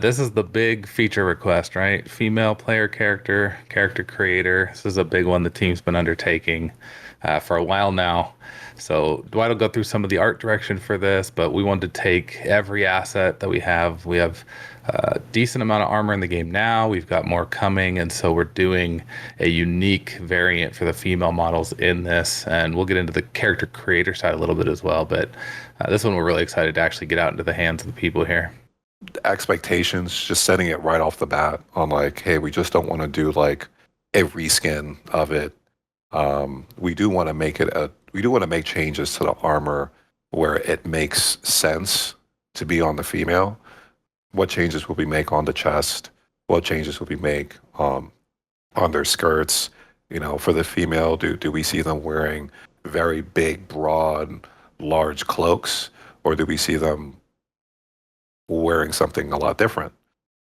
This is the big feature request, right? Female player character, character creator. This is a big one the team's been undertaking for a while now. So Dwight will go through some of the art direction for this, but we wanted to take every asset that we have. We have a decent amount of armor in the game now. We've got more coming, and so we're doing a unique variant for the female models in this. And we'll get into the character creator side a little bit as well. But this one we're really excited to actually get out into the hands of the people here. Expectations, just setting it right off the bat on like, hey, we just don't want to do like a reskin of it. We do want to we do want to make changes to the armor where it makes sense to be on the female. What changes will we make on the chest? What changes will we make on their skirts? You know, for the female, do we see them wearing very big, broad, large cloaks, or do we see them wearing something a lot different?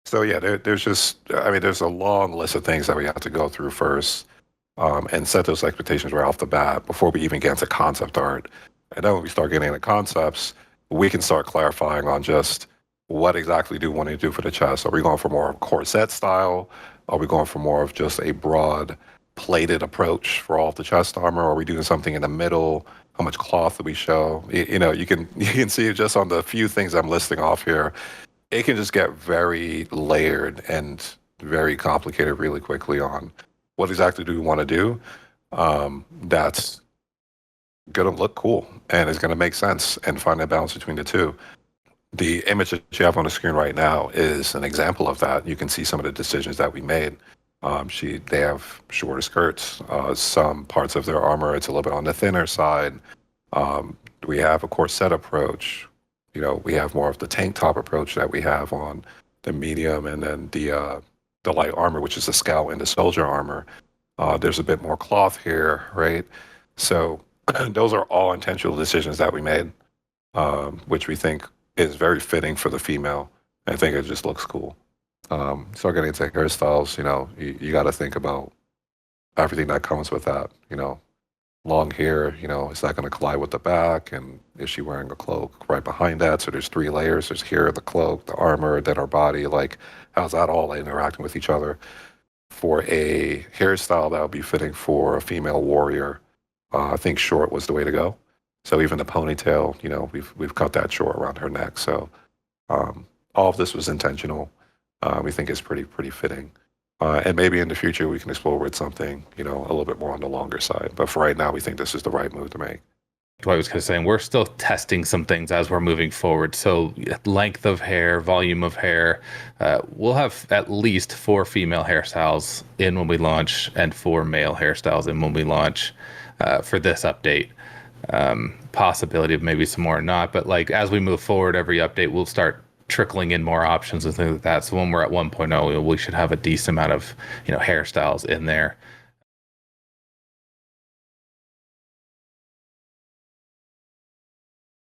So yeah, there's just, I mean, there's a long list of things that we have to go through first, and set those expectations right off the bat before we even get into concept art. And then when we start getting into concepts, we can start clarifying on just what exactly do we want to do for the chest. Are we going for more of corset style? Are we going for more of just a broad plated approach for all of the chest armor? Are we doing something in the middle? How much cloth do we show? You know, you can see it just on the few things I'm listing off here. It can just get very layered and very complicated really quickly on what exactly do we want to do. That's going to look cool and it's going to make sense and find a balance between the two. The image that you have on the screen right now is an example of that. You can see some of the decisions that we made. They have shorter skirts. Some parts of their armor, it's a little bit on the thinner side. We have a corset approach. You know, we have more of the tank top approach that we have on the medium, and then the light armor, which is the scout and the soldier armor. There's a bit more cloth here, right? So those are all intentional decisions that we made, which we think is very fitting for the female. I think it just looks cool. Start getting into hairstyles, you know, you got to think about everything that comes with that. You know, long hair, you know, is that going to collide with the back? And is she wearing a cloak right behind that? So there's three layers. There's hair, the cloak, the armor, then her body. Like, how's that all interacting with each other? For a hairstyle that would be fitting for a female warrior, I think short was the way to go. So even the ponytail, you know, we've cut that short around her neck. So all of this was intentional. We think it's pretty fitting. And maybe in the future we can explore with something, you know, a little bit more on the longer side. But for right now, we think this is the right move to make. What I was kind of saying, we're still testing some things as we're moving forward. So length of hair, volume of hair, we'll have at least 4 female hairstyles in when we launch and 4 male hairstyles in when we launch for this update. Possibility of maybe some more or not, but like as we move forward, every update we'll start trickling in more options and things like that. So when we're at 1.0, we should have a decent amount of, you know, hairstyles in there.